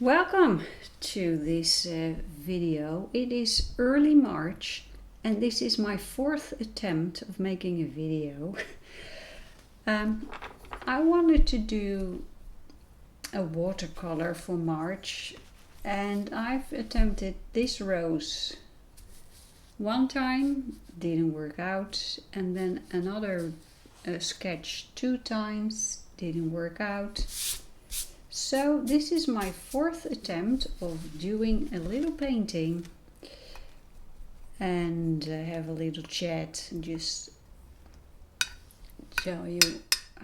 Welcome to this video. It is early March and this is my fourth attempt of making a video. I wanted to do a watercolor for March and I've attempted this rose one time, didn't work out, and then another sketch 2 times, didn't work out. So this is my fourth attempt of doing a little painting and have a little chat and just show you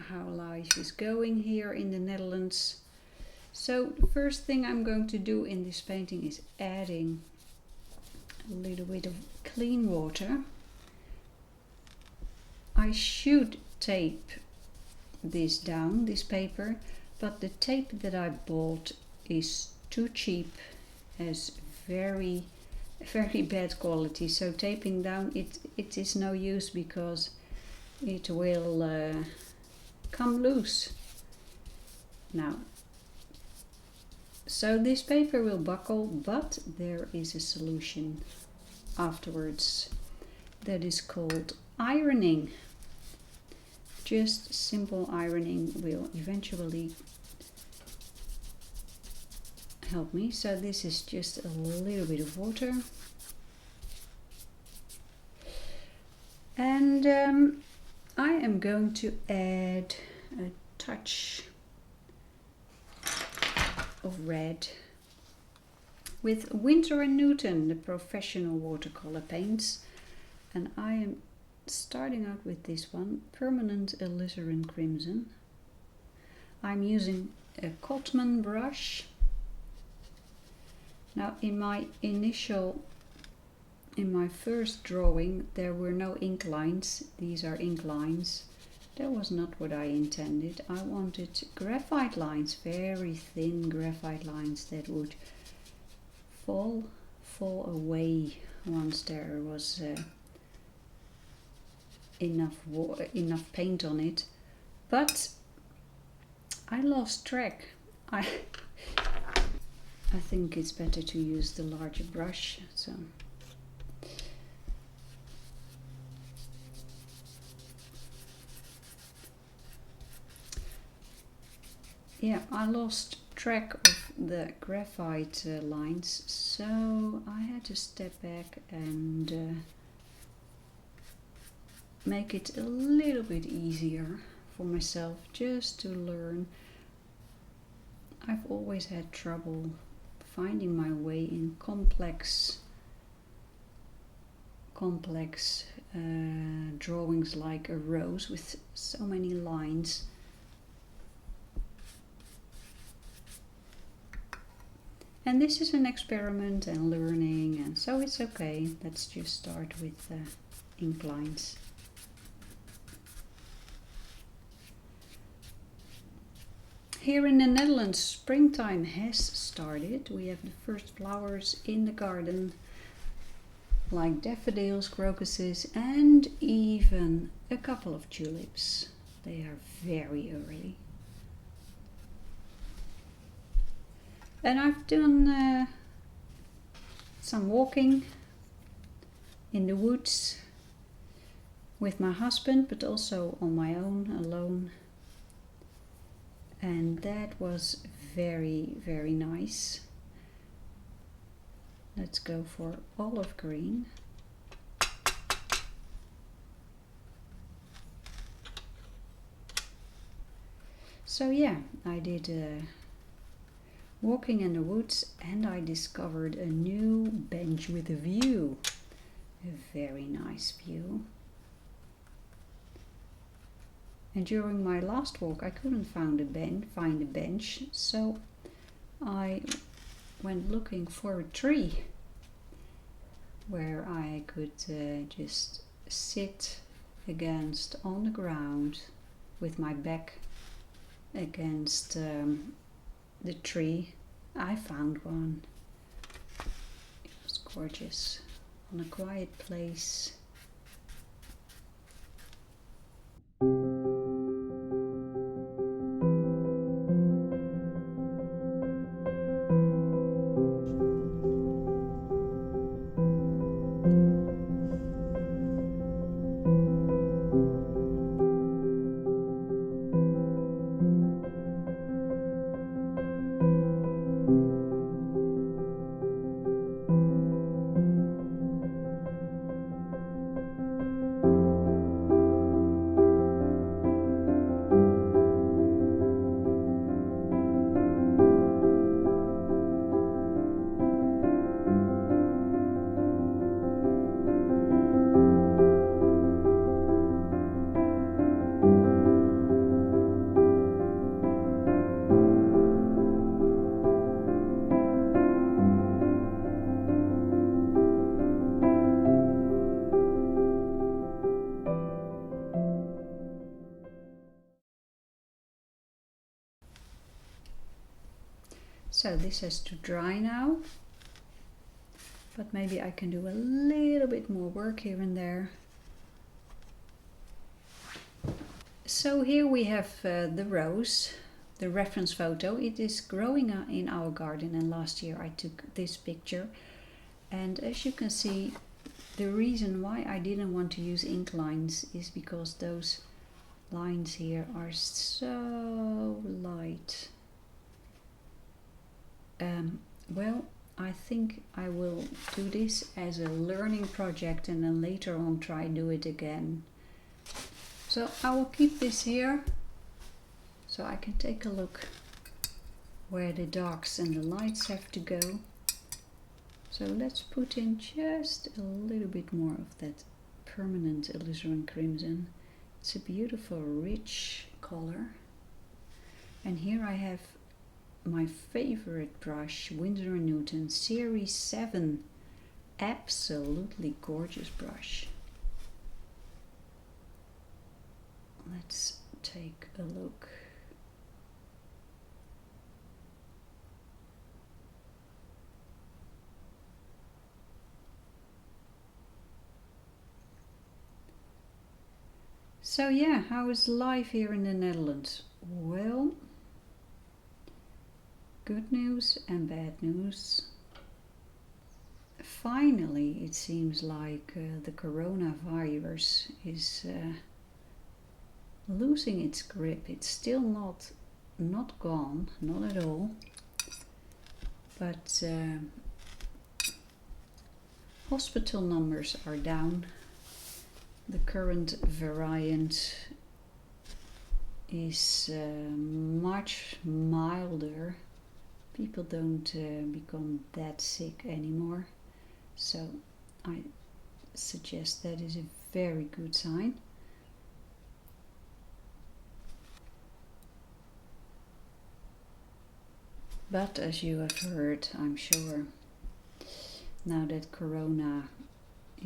how life is going here in the Netherlands. So the first thing I'm going to do in this painting is adding a little bit of clean water. I should tape this down, this paper, but the tape that I bought is too cheap, has very bad quality, so taping down it is no use because it will come loose. Now, so this paper will buckle, but there is a solution afterwards that is called ironing. Just simple ironing will eventually help me. So this is just a little bit of water. And I am going to add a touch of red with Winsor & Newton, the professional watercolor paints. And I am starting out with this one, Permanent Alizarin Crimson. I'm using a Cotman brush. Now in my first drawing there were no ink lines. These are ink lines. That was not what I intended. I wanted graphite lines, very thin graphite lines that would fall away once there was enough paint on it, but I lost track. I think it's better to use the larger brush. So yeah, I lost track of the graphite lines, so I had to step back and make it a little bit easier for myself, just to learn. I've always had trouble finding my way in complex drawings like a rose with so many lines. And this is an experiment and learning, and so it's okay. Let's just start with ink lines. Here in the Netherlands, springtime has started. We have the first flowers in the garden, like daffodils, crocuses, and even a couple of tulips. They are very early. And I've done some walking in the woods with my husband, but also on my own, alone. And that was very nice. Let's go for olive green. So yeah, I did walking in the woods and I discovered a new bench with a view. A very nice view. And during my last walk I couldn't find a bench, so I went looking for a tree where I could just sit on the ground with my back against the tree. I found one. It was gorgeous, on a quiet place. So this has to dry now, but maybe I can do a little bit more work here and there. So here we have the rose, the reference photo. It is growing in our garden, and last year I took this picture. And as you can see, the reason why I didn't want to use ink lines is because those lines here are so light. Well, I think I will do this as a learning project and then later on try do it again. So I will keep this here so I can take a look where the darks and the lights have to go. So let's put in just a little bit more of that permanent alizarin crimson. It's a beautiful rich color. And here I have my favorite brush, Winsor & Newton Series 7. Absolutely gorgeous brush. Let's take a look. So yeah, how is life here in the Netherlands? Well, good news and bad news. Finally, it seems like the coronavirus is losing its grip. It's still not gone, not at all. But hospital numbers are down. The current variant is much milder. People don't become that sick anymore. So I suggest that is a very good sign. But as you have heard, I'm sure, now that Corona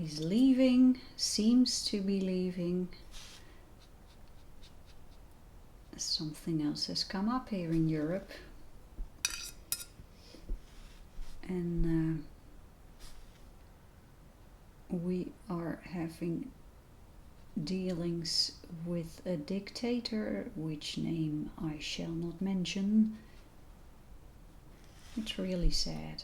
is leaving, seems to be leaving, something else has come up here in Europe. And we are having dealings with a dictator, which name I shall not mention. It's really sad.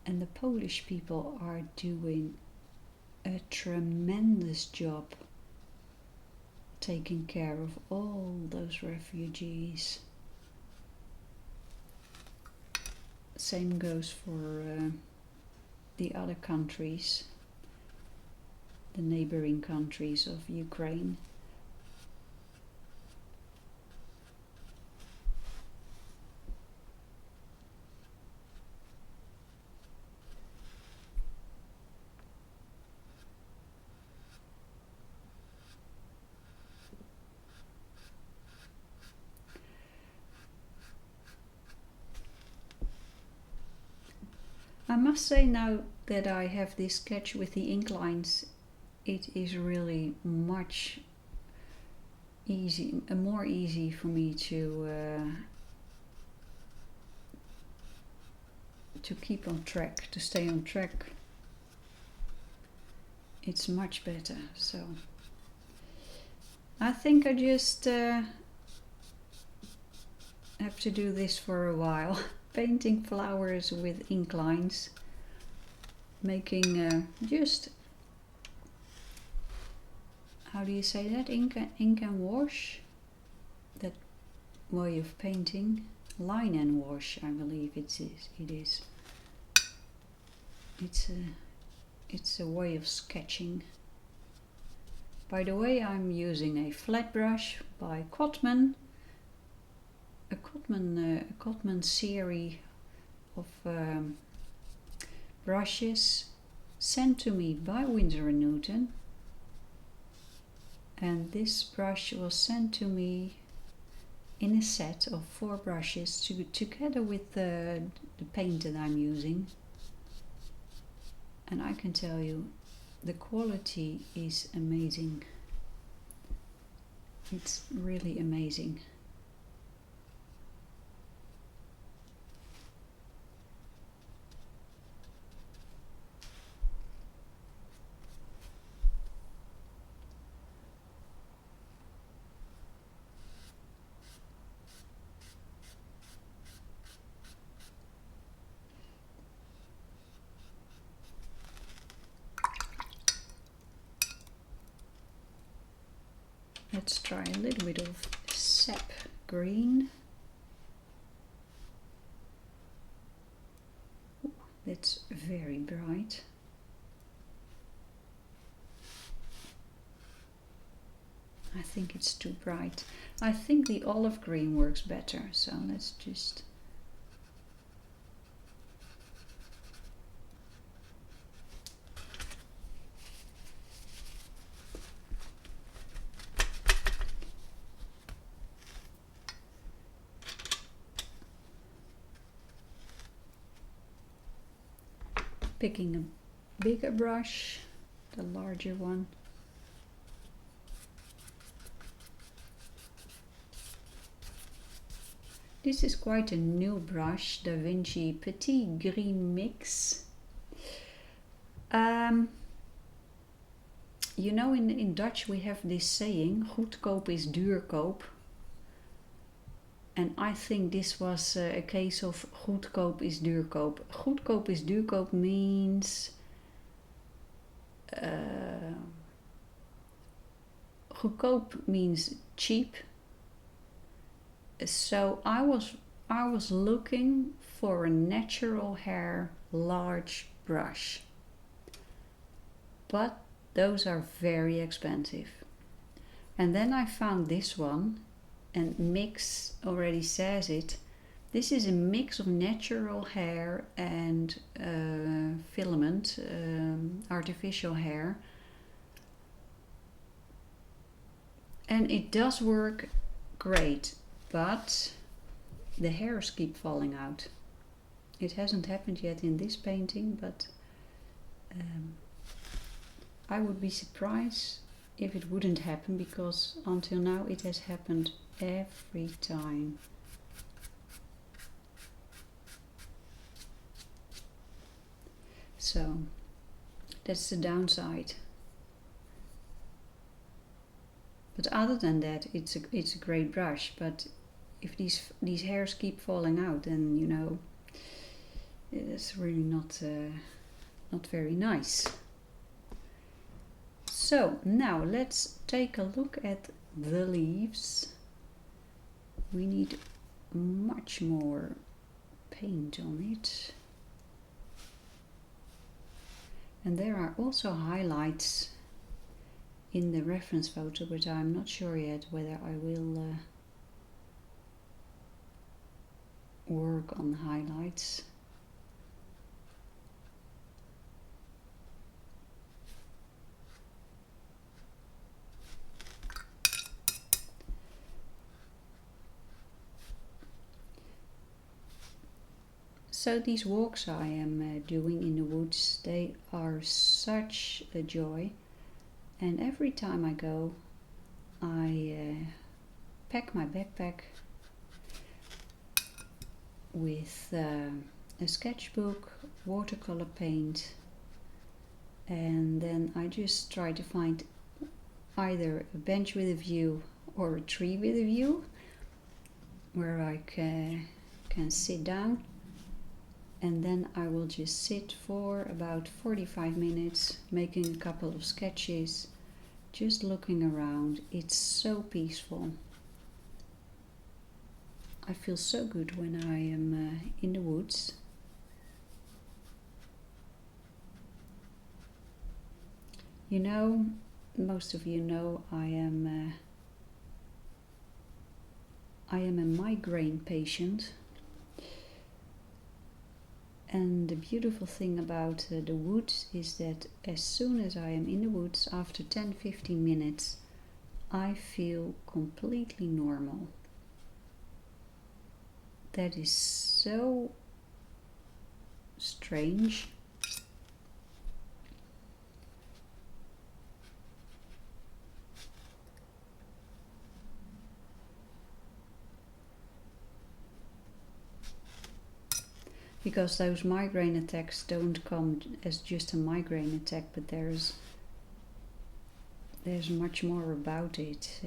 And the Polish people are doing a tremendous job taking care of all those refugees. Same goes for the other countries, the neighboring countries of Ukraine. I must say, now that I have this sketch with the ink lines, it is really much more easy for me to keep on track, to stay on track. It's much better. So I think I just have to do this for a while. Painting flowers with ink lines, making just, how do you say that, ink and wash, that way of painting, line and wash, I believe it is. It's a way of sketching. By the way, I'm using a flat brush by Cotman. A Cotman series of brushes sent to me by Winsor & Newton, and this brush was sent to me in a set of 4 brushes together with the paint that I'm using, and I can tell you the quality is amazing. It's really amazing. Let's try a little bit of sap green. Ooh, that's very bright. I think it's too bright. I think the olive green works better, so let's just... Picking a bigger brush, the larger one. This is quite a new brush, Da Vinci Petit Gris Mix. You know, in Dutch we have this saying, goedkoop is duurkoop. And I think this was a case of goedkoop is duurkoop. Goedkoop is duurkoop means goedkoop means cheap. So I was looking for a natural hair large brush, but those are very expensive. And then I found this one, and mix already says it. This is a mix of natural hair and filament, artificial hair. And it does work great, but the hairs keep falling out. It hasn't happened yet in this painting, but I would be surprised if it wouldn't happen, because until now it has happened every time. So that's the downside. But other than that, it's a great brush. But if these hairs keep falling out, then you know it's really not very nice. So now let's take a look at the leaves. We need much more paint on it. And there are also highlights in the reference photo, but I'm not sure yet whether I will work on highlights. So these walks I am doing in the woods, they are such a joy. And every time I go, I pack my backpack with a sketchbook, watercolor paint, and then I just try to find either a bench with a view or a tree with a view where I can sit down. And then I will just sit for about 45 minutes making a couple of sketches, just looking around. It's so peaceful. I feel so good when I am in the woods. You know, most of you know I am a migraine patient. And the beautiful thing about the woods is that as soon as I am in the woods, after 10-15 minutes, I feel completely normal. That is so strange. because those migraine attacks don't come as just a migraine attack, but there's much more about it.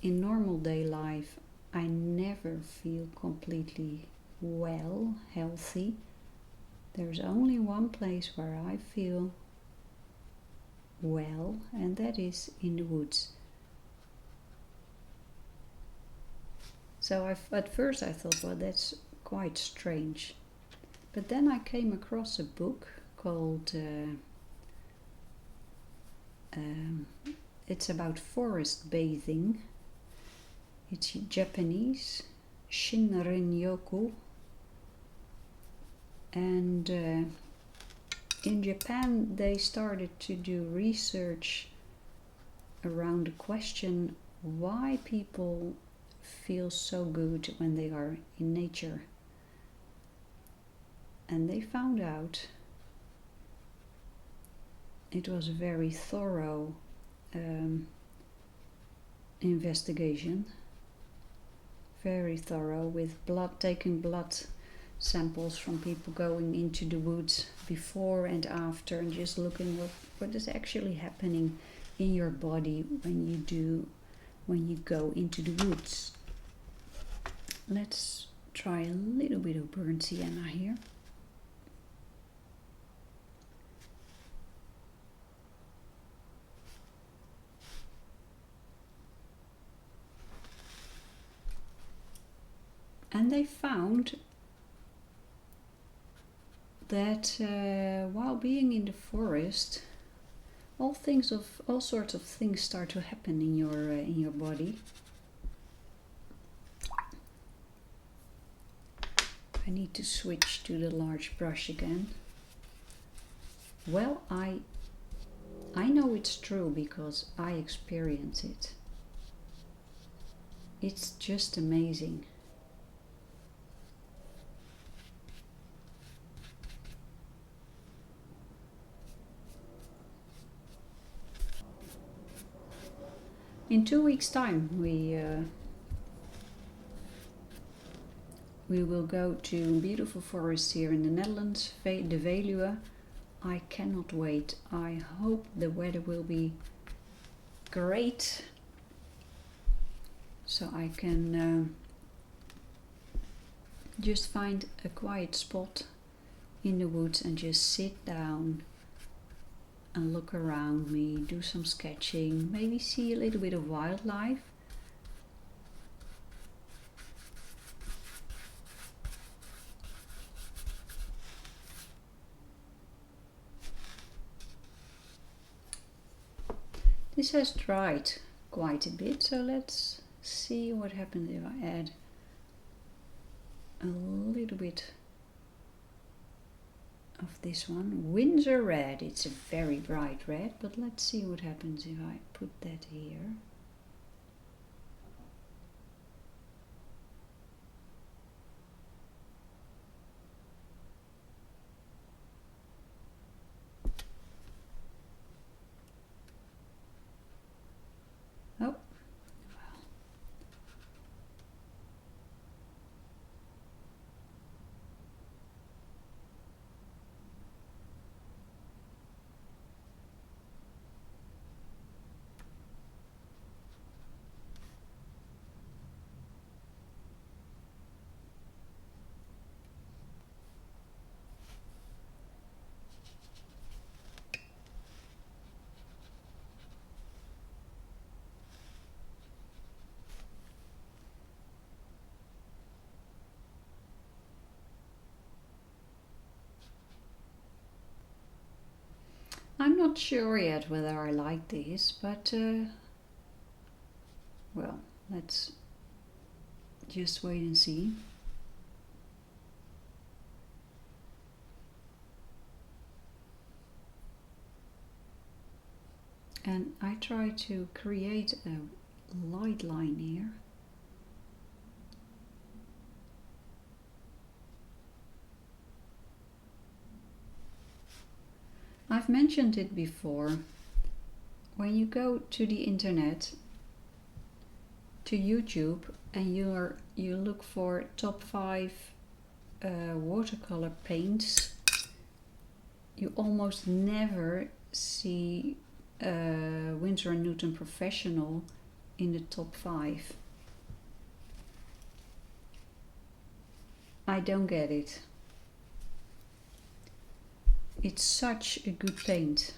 In normal day life, I never feel completely well, healthy. There's only one place where I feel well, and that is in the woods. So at first I thought, well, that's quite strange. But then I came across a book called, it's about forest bathing. It's Japanese, Shinrin-yoku. And in Japan they started to do research around the question why people feel so good when they are in nature. And they found out, it was a very thorough investigation, very thorough, with taking blood samples from people going into the woods before and after, and just looking what is actually happening in your body when you go into the woods. Let's try a little bit of burnt sienna here. And they found that while being in the forest, all sorts of things start to happen in your body. I need to switch to the large brush again. Well, I know it's true because I experience it. It's just amazing. In 2 weeks' time, we will go to a beautiful forest here in the Netherlands, the Veluwe. I cannot wait. I hope the weather will be great, so I can just find a quiet spot in the woods and just sit down and look around me, do some sketching, maybe see a little bit of wildlife. This has dried quite a bit, so let's see what happens if I add a little bit of this one, Winsor red. It's a very bright red, but let's see what happens if I put that here. Oh, I'm not sure yet whether I like this, but well, let's just wait and see. And I try to create a light line here. I've mentioned it before. When you go to the internet to YouTube and you look for top 5 watercolor paints, you almost never see Winsor & Newton Professional in the top 5. I don't get it. It's such a good paint.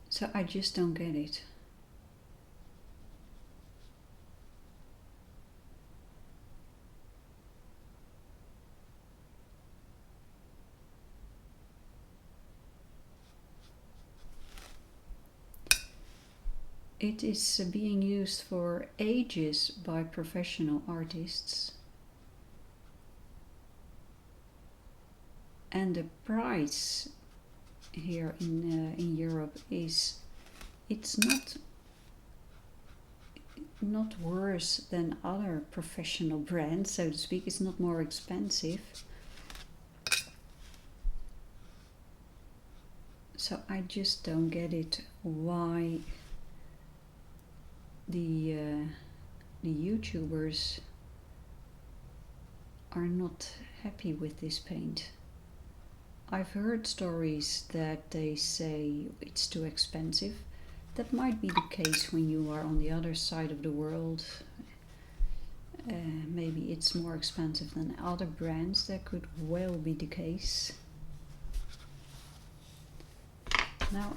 So I just don't get it. It is being used for ages by professional artists. And the price here in Europe it's not worse than other professional brands, so to speak. It's not more expensive. So I just don't get it why the YouTubers are not happy with this paint. I've heard stories that they say it's too expensive. That might be the case when you are on the other side of the world. Maybe it's more expensive than other brands. That could well be the case. Now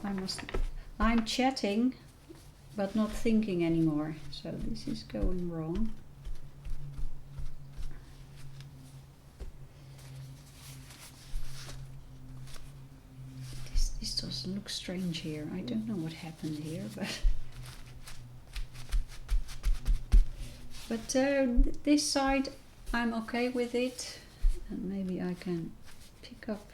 I'm chatting but not thinking anymore, so this is going wrong. This does look strange here. I don't know what happened here, but this side I'm okay with it, and maybe I can pick up.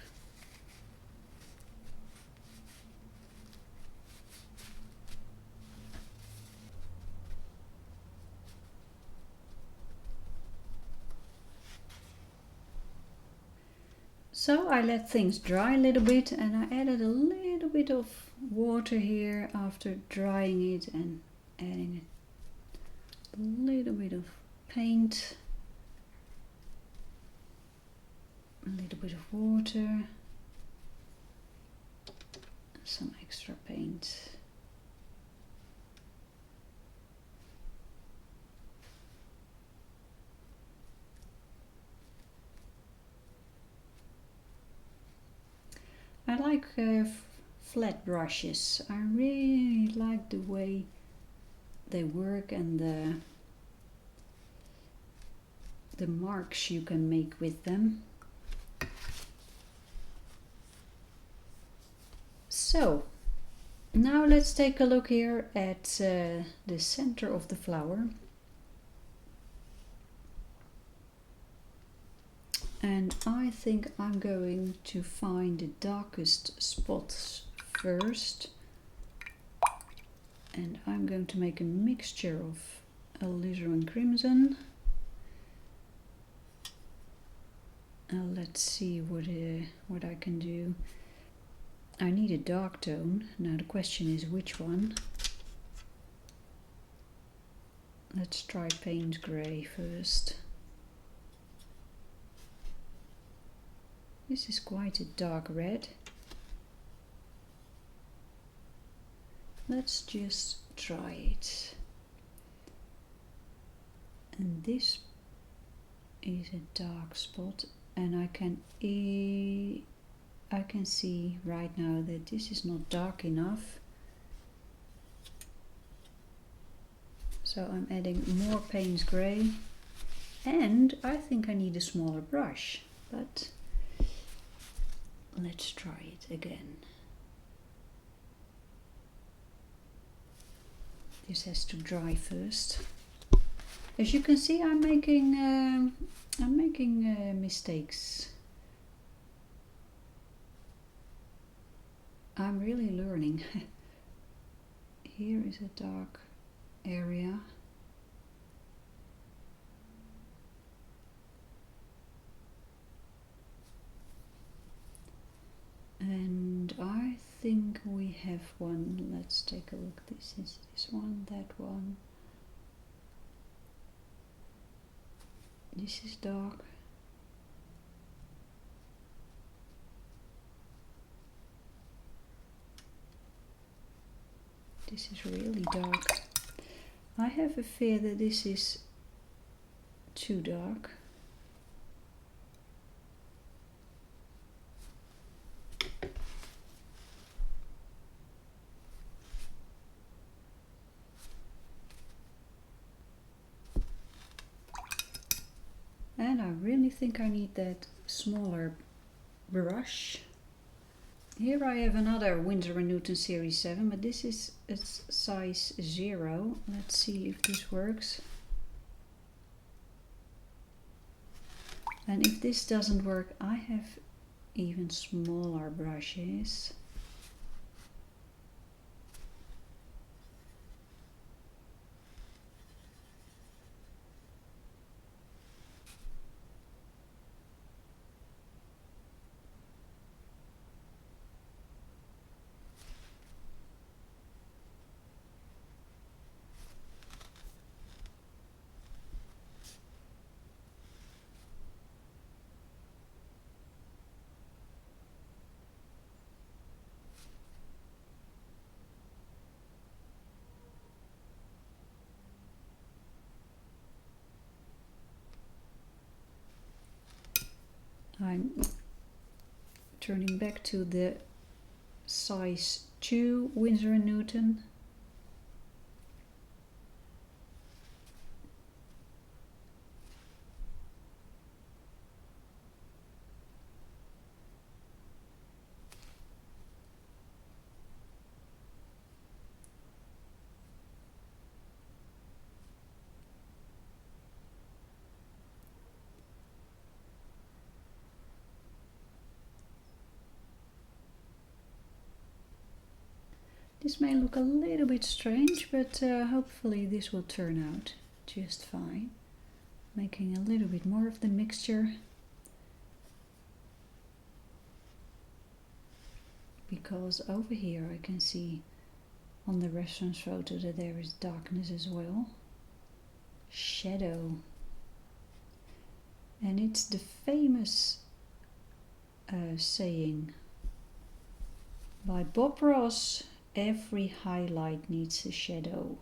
So I let things dry a little bit, and I added a little bit of water here after drying it and adding a little bit of paint, a little bit of water, some extra paint. I like flat brushes. I really like the way they work and the marks you can make with them. So now let's take a look here at the center of the flower. And I think I'm going to find the darkest spots first. And I'm going to make a mixture of alizarin crimson. Let's see what I can do. I need a dark tone. Now the question is which one. Let's try paint grey first. This is quite a dark red. Let's just try it. And this is a dark spot, and I can see right now that this is not dark enough. So I'm adding more Payne's Grey, and I think I need a smaller brush, but let's try it again. This has to dry first. As you can see, I'm making mistakes. I'm really learning. Here is a dark area. And I think we have one. Let's take a look. This is this one, that one. This is dark. This is really dark. I have a fear that this is too dark. And I really think I need that smaller brush. Here I have another Winsor & Newton Series 7, but this is it's size 0. Let's see if this works. And if this doesn't work, I have even smaller brushes. I'm turning back to the size 2 Winsor & Newton. This may look a little bit strange, but hopefully this will turn out just fine. Making a little bit more of the mixture, because over here I can see on the reference photo that there is darkness as well. Shadow. And it's the famous saying by Bob Ross, every highlight needs a shadow.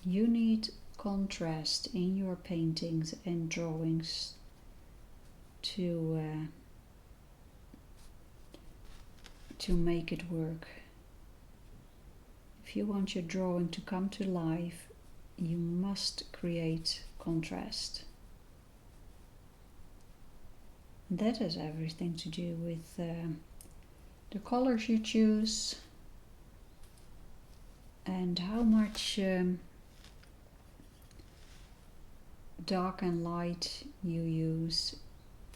You need contrast in your paintings and drawings to make it work. If you want your drawing to come to life, you must create contrast. That has everything to do with the colors you choose and how much dark and light you use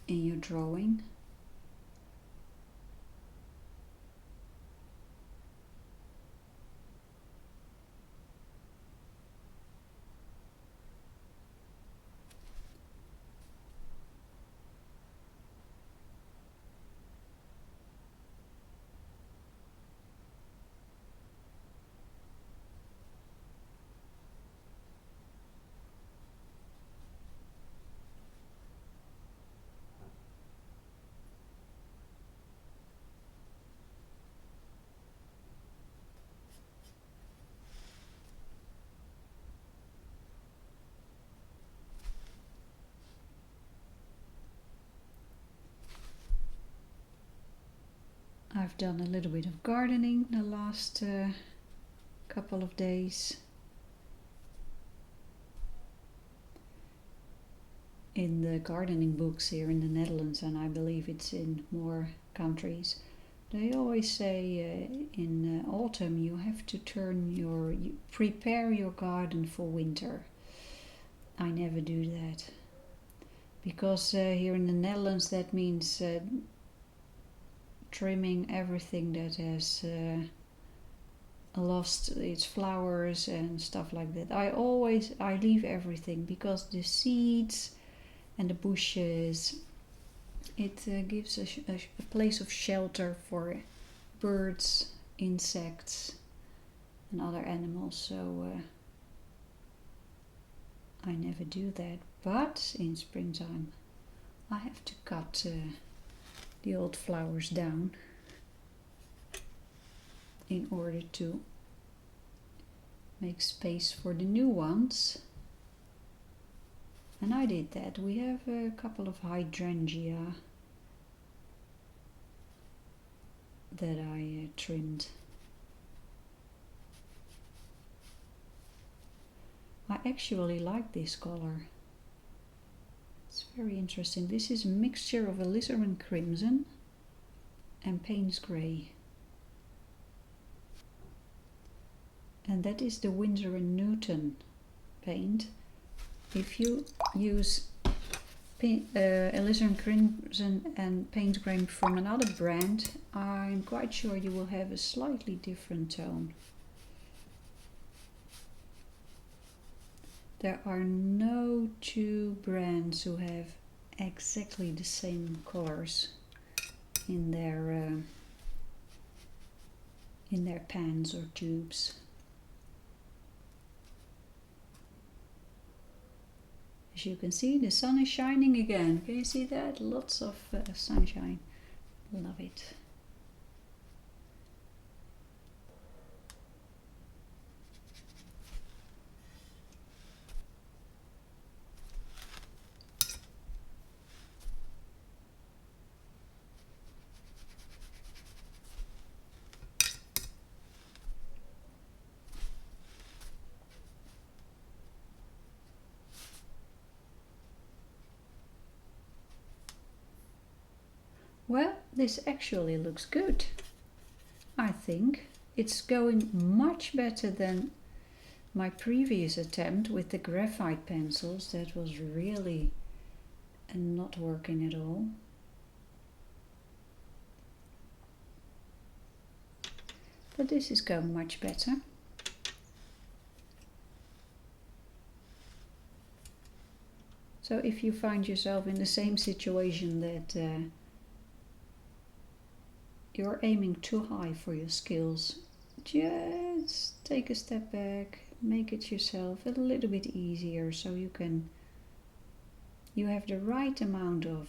in your drawing. I've done a little bit of gardening the last couple of days. In the gardening books here in the Netherlands, and I believe it's in more countries, they always say in autumn you have to prepare your garden for winter. I never do that, because here in the Netherlands that means trimming everything that has lost its flowers and stuff like that. I leave everything, because the seeds and the bushes, it gives a place of shelter for birds, insects and other animals, so I never do that. But in springtime I have to cut the old flowers down in order to make space for the new ones. And I did that. We have a couple of hydrangea that I trimmed. I actually like this color. It's very interesting. This is a mixture of alizarin crimson and Payne's grey. And that is the Winsor & Newton paint. If you use alizarin crimson and Payne's grey from another brand, I'm quite sure you will have a slightly different tone. There are no two brands who have exactly the same colors in their pans or tubes. As you can see, the sun is shining again. Can you see that? Lots of sunshine. Love it. Well, this actually looks good. I think it's going much better than my previous attempt with the graphite pencils. That was really not working at all. But this is going much better. So if you find yourself in the same situation that you're aiming too high for your skills, just take a step back, make it yourself a little bit easier, so you have the right amount of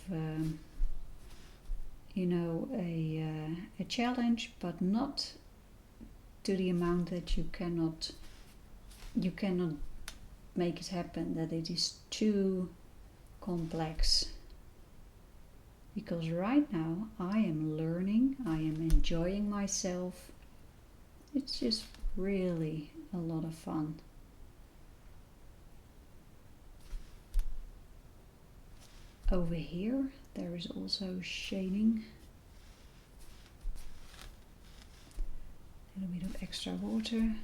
a challenge, but not to the amount that you cannot make it happen, that it is too complex. Because right now I am learning, I am enjoying myself. It's just really a lot of fun. Over here there is also shading. A little bit of extra water.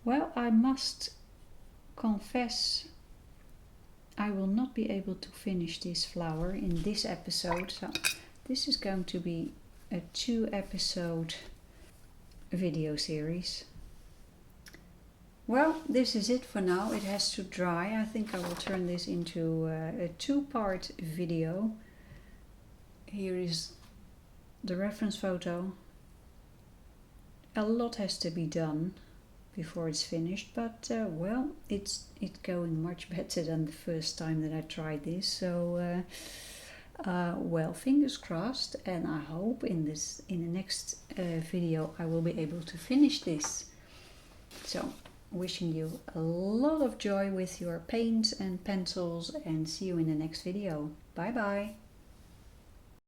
Well, I must confess I will not be able to finish this flower in this episode, so this is going to be a 2-episode video series. Well, this is it for now. It has to dry. I think I will turn this into a 2-part video. Here is the reference photo. A lot has to be done before it's finished, but well, it's going much better than the first time that I tried this, so well, fingers crossed, and I hope in the next video I will be able to finish this. So wishing you a lot of joy with your paints and pencils, and see you in the next video. Bye bye.